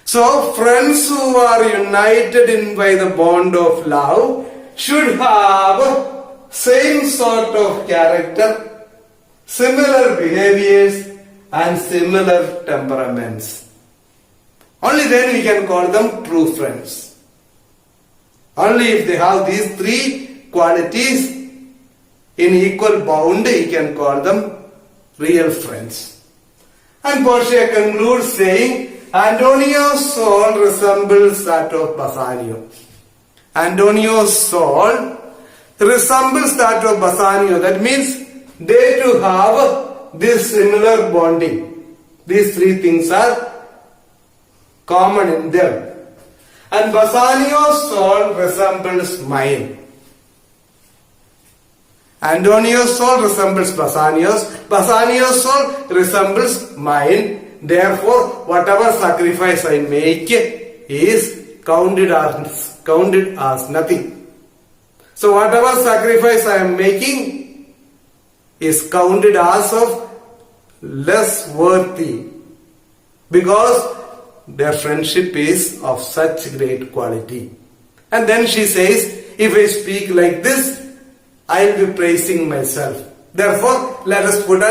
So, friends who are united in by the bond of love should have same sort of character, similar behaviors, and similar temperaments. Only then we can call them true friends. Only if they have these three qualities in equal bound, you can call them real friends. And Portia concludes saying, Antonio's soul resembles that of Bassanio. Antonio's soul resembles that of Bassanio. That means they too have this similar bonding. These three things are common in them. And Bassanio's soul resembles mine. Antonio's soul resembles Bassanio's. Bassanio's soul resembles mine. Therefore, whatever sacrifice I make is counted as nothing. So whatever sacrifice I am making is counted as of less worthy, because their friendship is of such great quality. And then she says, if I speak like this, I will be praising myself. Therefore, let us put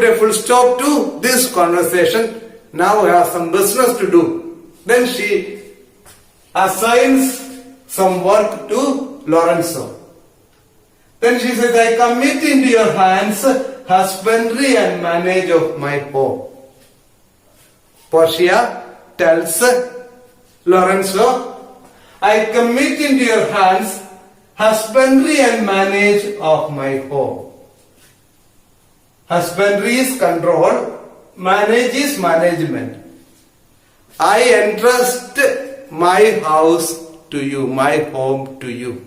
a full stop to this conversation. Now I have some business to do. Then she assigns some work to Lorenzo. Then she says, I commit into your hands husbandry and manage of my home. Portia tells Lorenzo, I commit into your hands husbandry and manage of my home. Husbandry is control, manage is management. I entrust my house to you, my home to you.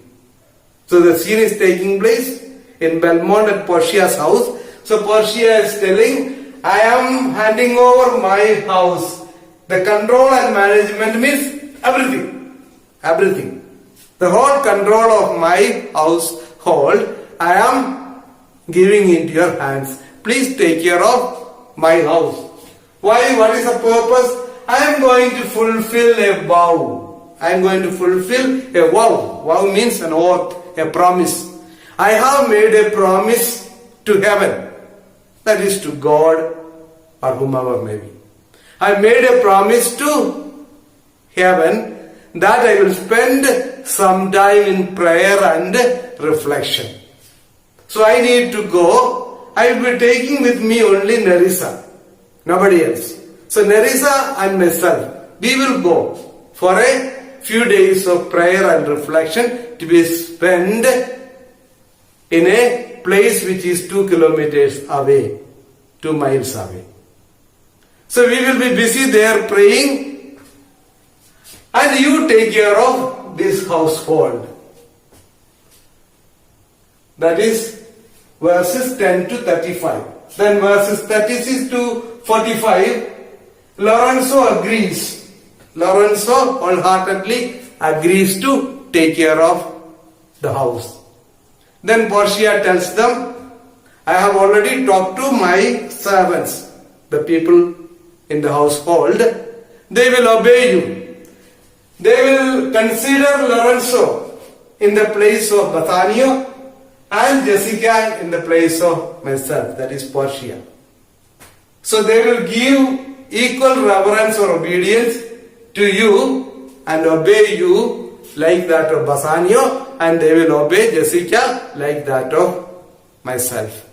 So the scene is taking place in Belmont at Portia's house. So Portia is telling, I am handing over my house. The control and management means everything. Everything. The whole control of my household, I am giving into your hands. Please take care of my house. Why? What is the purpose? I am going to fulfill a vow. I am going to fulfill a vow. Vow means an oath, a promise. I have made a promise to heaven. That is to God or whomever may be. I made a promise to heaven that I will spend some time in prayer and reflection. So I need to go. I will be taking with me only Nerissa, nobody else. So Nerissa and myself, we will go for a few days of prayer and reflection to be spent in a place which is 2 kilometers away, 2 miles away. So we will be busy there praying, and you take care of this household. That is verses 10 to 35. Then verses 36 to 45, Lorenzo agrees. Lorenzo wholeheartedly agrees to take care of the house. Then Portia tells them, I have already talked to my servants, the people in the household. They will obey you. They will consider Lorenzo in the place of Bassanio and Jessica in the place of myself, that is Portia. So they will give equal reverence or obedience to you and obey you like that of Bassanio, and they will obey Jessica like that of myself.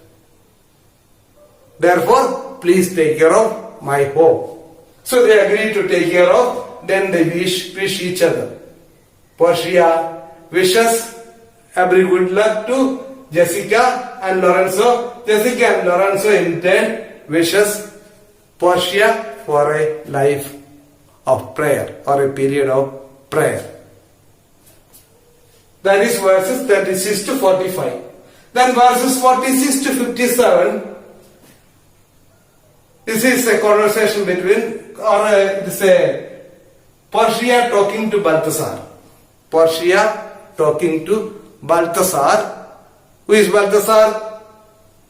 Therefore, please take care of my home. So they agree to take care of, then they wish each other. Portia wishes every good luck to Jessica and Lorenzo. Jessica and Lorenzo in turn wishes Portia for a life of prayer or a period of prayer. That is verses 36 to 45. Then verses 46 to 57. This is a conversation between, this is a Portia talking to Balthasar. Portia talking to Balthasar. Who is Balthasar?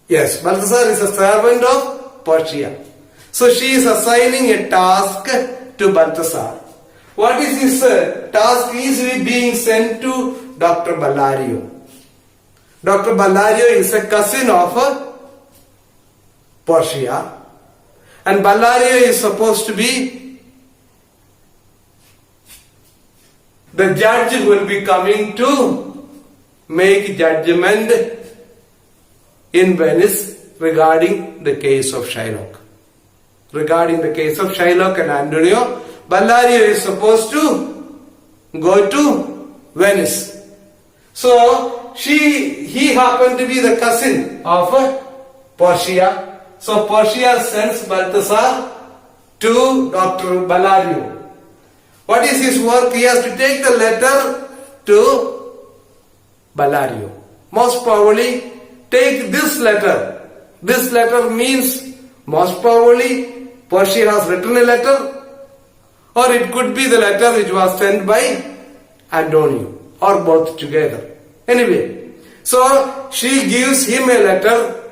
Yes, Balthasar is a servant of Portia. So she is assigning a task to Balthasar. What is his task? He is being sent to Dr. Bellario. Dr. Bellario is a cousin of Portia, and Bellario is supposed to be the judge who will be coming to make judgment in Venice regarding the case of Shylock. Regarding the case of Shylock and Antonio, Bellario is supposed to go to Venice. So he happened to be the cousin of Portia. So Portia sends Balthasar to Dr. Bellario. What is his work? He has to take the letter to Bellario. Most probably take this letter. This letter means most probably Portia has written a letter, or it could be the letter which was sent by Antonio, or both together. Anyway, so she gives him a letter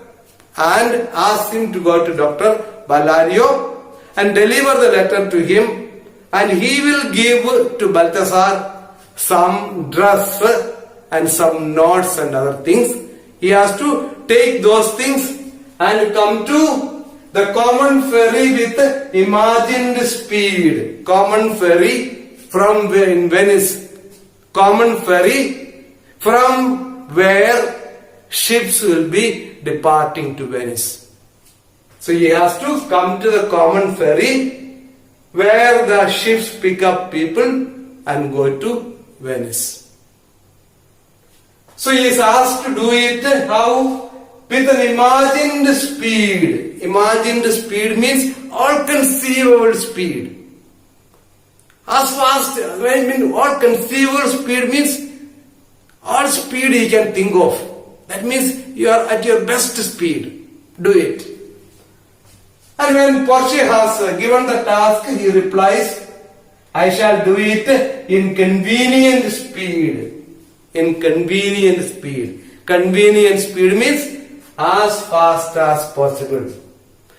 and asks him to go to Dr. Bellario and deliver the letter to him, and he will give to Balthasar some dress and some notes and other things. He has to take those things and come to the common ferry with imagined speed. Common ferry from in Venice. Common ferry from where ships will be departing to Venice. So he has to come to the common ferry where the ships pick up people and go to Venice. So he is asked to do it how? With an imagined speed. Imagined speed means all conceivable speed. As fast, all conceivable speed means all speed he can think of. That means you are at your best speed. Do it. And when Portia has given the task, he replies, I shall do it in convenient speed. In convenient speed. Convenient speed means as fast as possible.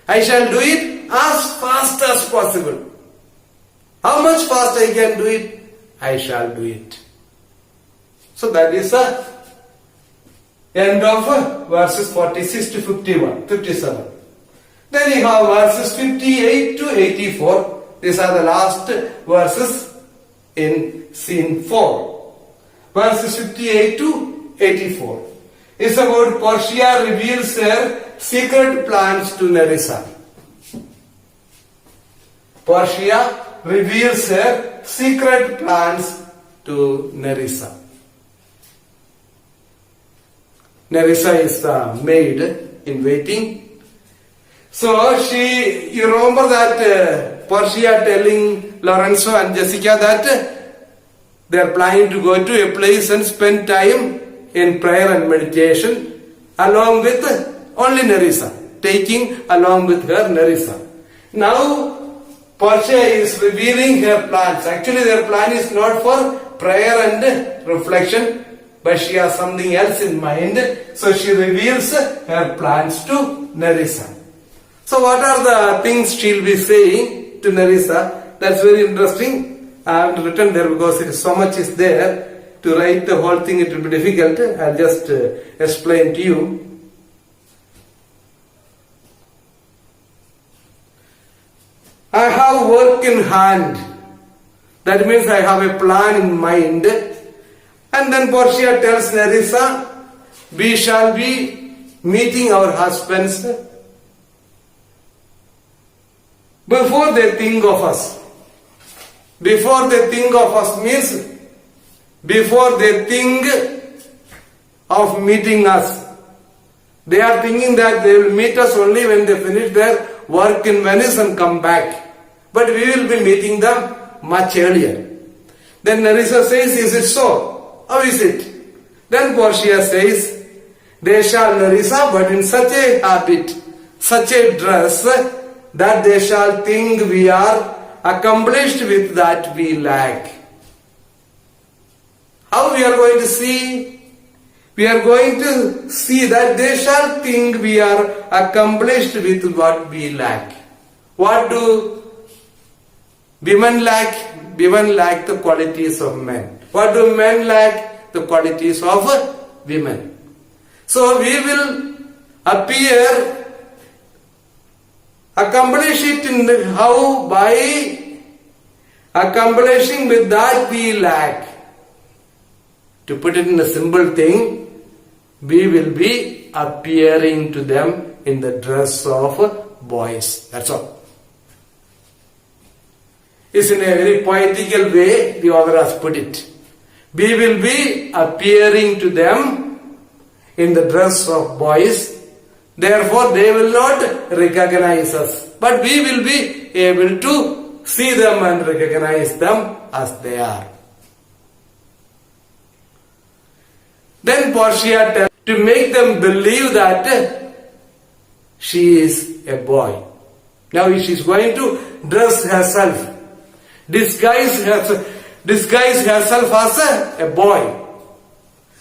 I shall do it as fast as possible. How much fast I can do it? I shall do it. So that is the end of verses 46 to 57. Then you have verses 58 to 84. These are the last verses in scene 4. Verses 58 to 84. It's about Portia reveals her secret plans to Nerissa. Portia reveals her secret plans to Nerissa. Nerissa is the maid in waiting. So you remember that Portia telling Lorenzo and Jessica that they are planning to go to a place and spend time in prayer and meditation along with only Nerissa, taking along with her Nerissa. Now Portia is revealing her plans. Actually their plan is not for prayer and reflection, but she has something else in mind. So she reveals her plans to Nerissa. So what are the things she will be saying to Nerissa? That's very interesting. I haven't written there because so much is there. To write the whole thing it will be difficult. I'll just explain to you. I have work in hand. That means I have a plan in mind. And then Portia tells Nerissa, we shall be meeting our husbands before they think of us. Before they think of us means before they think of meeting us. They are thinking that they will meet us only when they finish their work in Venice and come back. But we will be meeting them much earlier. Then Nerissa says, is it so? How is it? Then Portia says, they shall, Nerissa, but in such a habit, such a dress, that they shall think we are accomplished with that we lack. How we are going to see? We are going to see that they shall think we are accomplished with what we lack. What do Women lack the qualities of men. What do men lack? The qualities of women. So we will accomplish it in how? By accomplishing with that we lack. To put it in a simple thing, we will be appearing to them in the dress of boys. That's all. It's in a very poetical way the author has put it. We will be appearing to them in the dress of boys. Therefore, they will not recognize us. But we will be able to see them and recognize them as they are. Then Portia tells to make them believe that she is a boy. Now she is going to dress herself, disguise herself as a boy.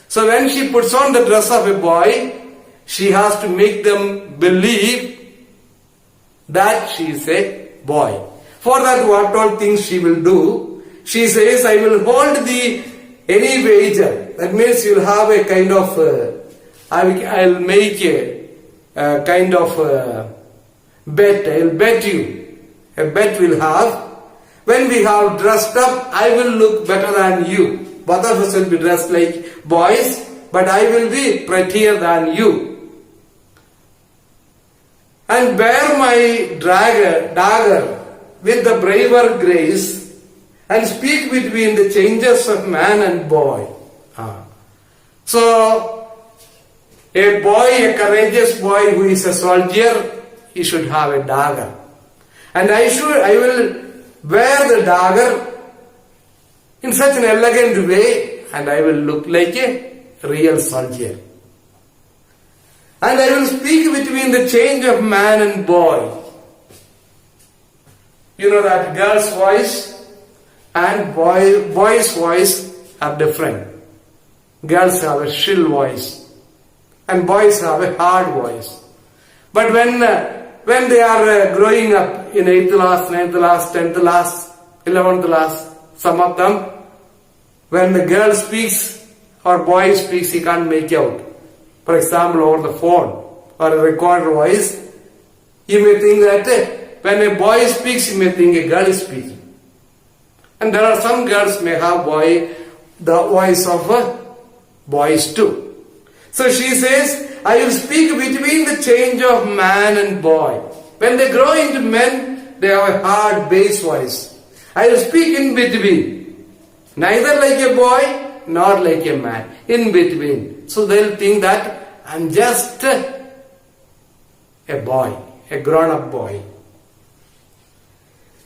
So when she puts on the dress of a boy, she has to make them believe that she is a boy. For that, what all things she will do? She says, I will hold any wager. That means you will have a kind of, I'll make a kind of bet. I'll bet you. A bet we'll have. When we have dressed up, I will look better than you. Both of us will be dressed like boys, but I will be prettier than you. And bear my dagger with the braver grace and speak between the changes of man and boy. So, a boy, a courageous boy who is a soldier, he should have a dagger. And I will wear the dagger in such an elegant way, and I will look like a real soldier. And I will speak between the change of man and boy. You know that girl's voice and boy's voice are different. Girls have a shrill voice and boys have a hard voice. But when they are growing up in 8th class, 9th class, 10th class, 11th class, some of them, when the girl speaks or boy speaks, he can't make out. For example, over the phone or a recorder voice, you may think that when a boy speaks, you may think a girl is speaking. And there are some girls may have the voice of boys too. So she says, I will speak between the change of man and boy. When they grow into men, they have a hard bass voice. I will speak in between. Neither like a boy, nor like a man. In between. So they'll think that I'm just a boy, a grown-up boy.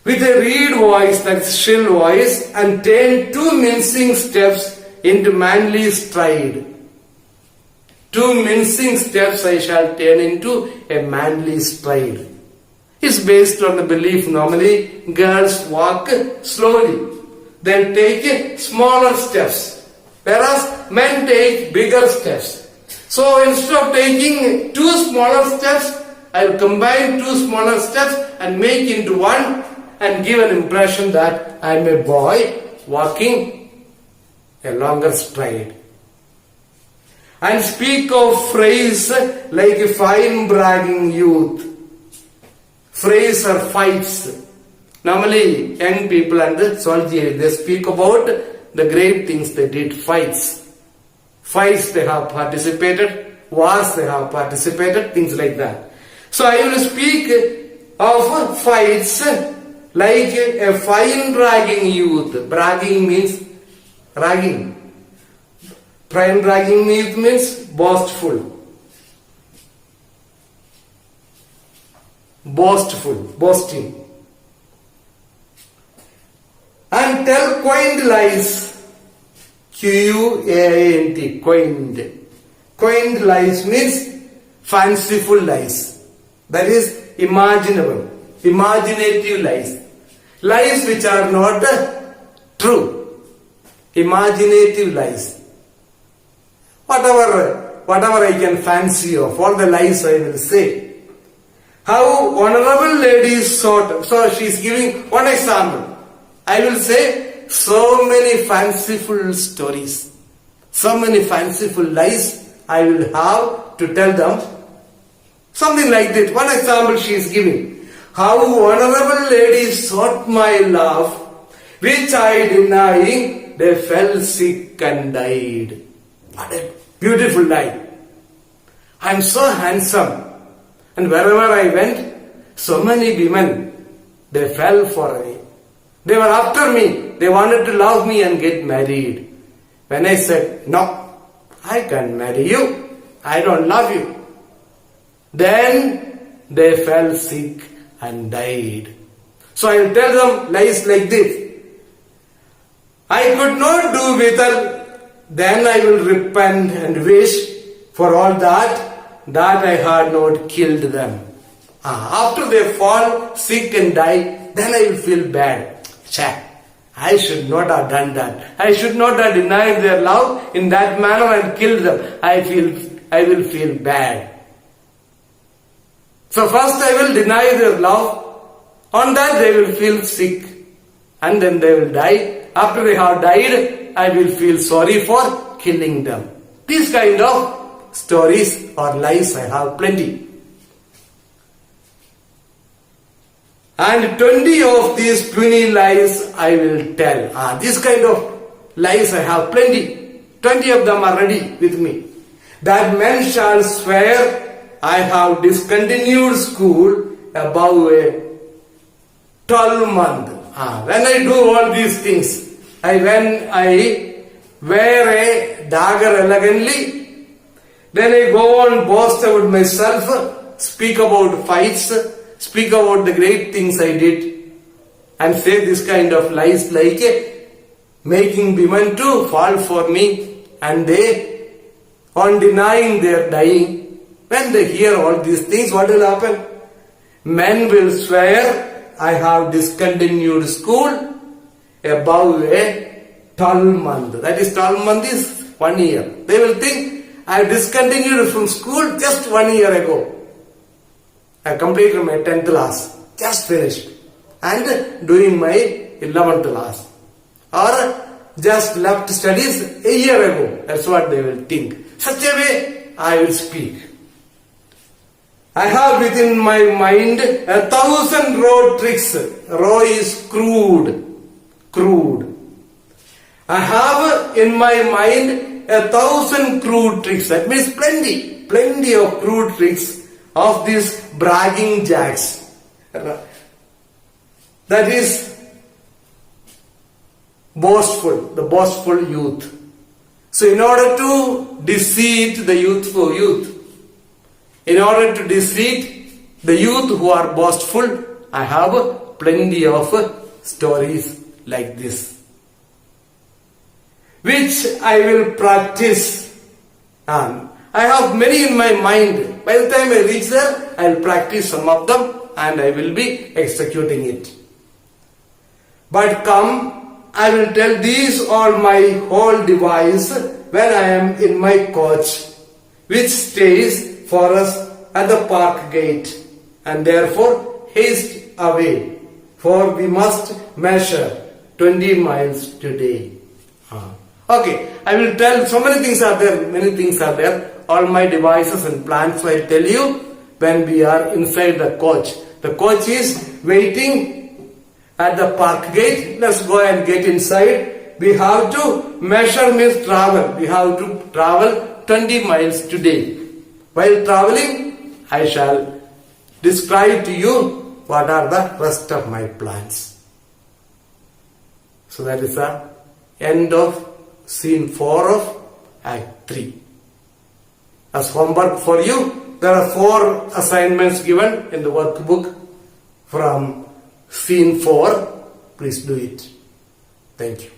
With a reed voice, that's shrill voice, and turn 2 mincing steps into manly stride. 2 mincing steps I shall turn into a manly stride. It's based on the belief normally girls walk slowly. They'll take smaller steps, whereas men take bigger steps. So instead of taking 2 smaller steps, I'll combine 2 smaller steps and make into one and give an impression that I'm a boy walking a longer stride. And speak of phrase like a fine bragging youth. Phrase or fights. Normally young people and the soldiers, they speak about the great things they did, fights. Fights they have participated, wars they have participated, things like that. So I will speak of fights like a fine bragging youth. Bragging means bragging. Fine bragging youth means boastful. Boastful, boasting. And tell quaint lies. Q-U-A-I-N-T, quaint. Quaint lies means fanciful lies. That is imaginable, imaginative lies. Lies which are not true. Imaginative lies. Whatever I can fancy of, all the lies I will say. How honorable ladies sought. So she is giving one example. I will say so many fanciful stories, so many fanciful lies I will have to tell them. Something like this. One example she is giving. How honorable ladies sought my love, which I denying, they fell sick and died. What a beautiful lie. I am so handsome, and wherever I went, so many women, they fell for me. They were after me. They wanted to love me and get married. When I said, no, I can't marry you. I don't love you. Then they fell sick and died. So I will tell them lies like this. I could not do without, then I will repent and wish for all that I had not killed them. After they fall sick and die, then I will feel bad. I should not have done that. I should not have denied their love in that manner and killed them. I will feel bad. So first I will deny their love. On that they will feel sick. And then they will die. After they have died, I will feel sorry for killing them. These kind of stories or lies I have plenty. And 20 of these puny lies I will tell. This kind of lies I have plenty. 20 of them are ready with me. That men shall swear I have discontinued school above a 12-month. When I do all these things, when I wear a dagger elegantly, then I go on boast about myself, speak about fights, speak about the great things I did, and say this kind of lies like making women to fall for me, and they, on denying their dying, when they hear all these things, what will happen? Men will swear, I have discontinued school above a 12-month. That is 12 month is 1 year. They will think, I have discontinued from school just 1 year ago. I completed my 10th class, just finished, and doing my 11th class. Or just left studies a year ago. That's what they will think. Such a way I will speak. I have within my mind 1,000 row tricks. Row is crude. I have in my mind 1,000 crude tricks. That means plenty of crude tricks of these bragging jacks. That is boastful, the boastful youth. So in order to deceive the youth, in order to deceive the youth who are boastful, I have plenty of stories like this, which I will practice. I have many in my mind. By the time I reach there, I will practice some of them and I will be executing it. But come, I will tell these all my whole device when I am in my coach, which stays for us at the park gate, and therefore haste away, for we must measure 20 miles today. Okay, I will tell, so many things are there, all my devices and plans I tell you when we are inside the coach. The coach is waiting at the park gate. Let's go and get inside. We have to measure means travel. We have to travel 20 miles today. While traveling, I shall describe to you what are the rest of my plans. So that is the end of scene 4 of Act 3. As homework for you, there are 4 assignments given in the workbook from scene 4. Please do it. Thank you.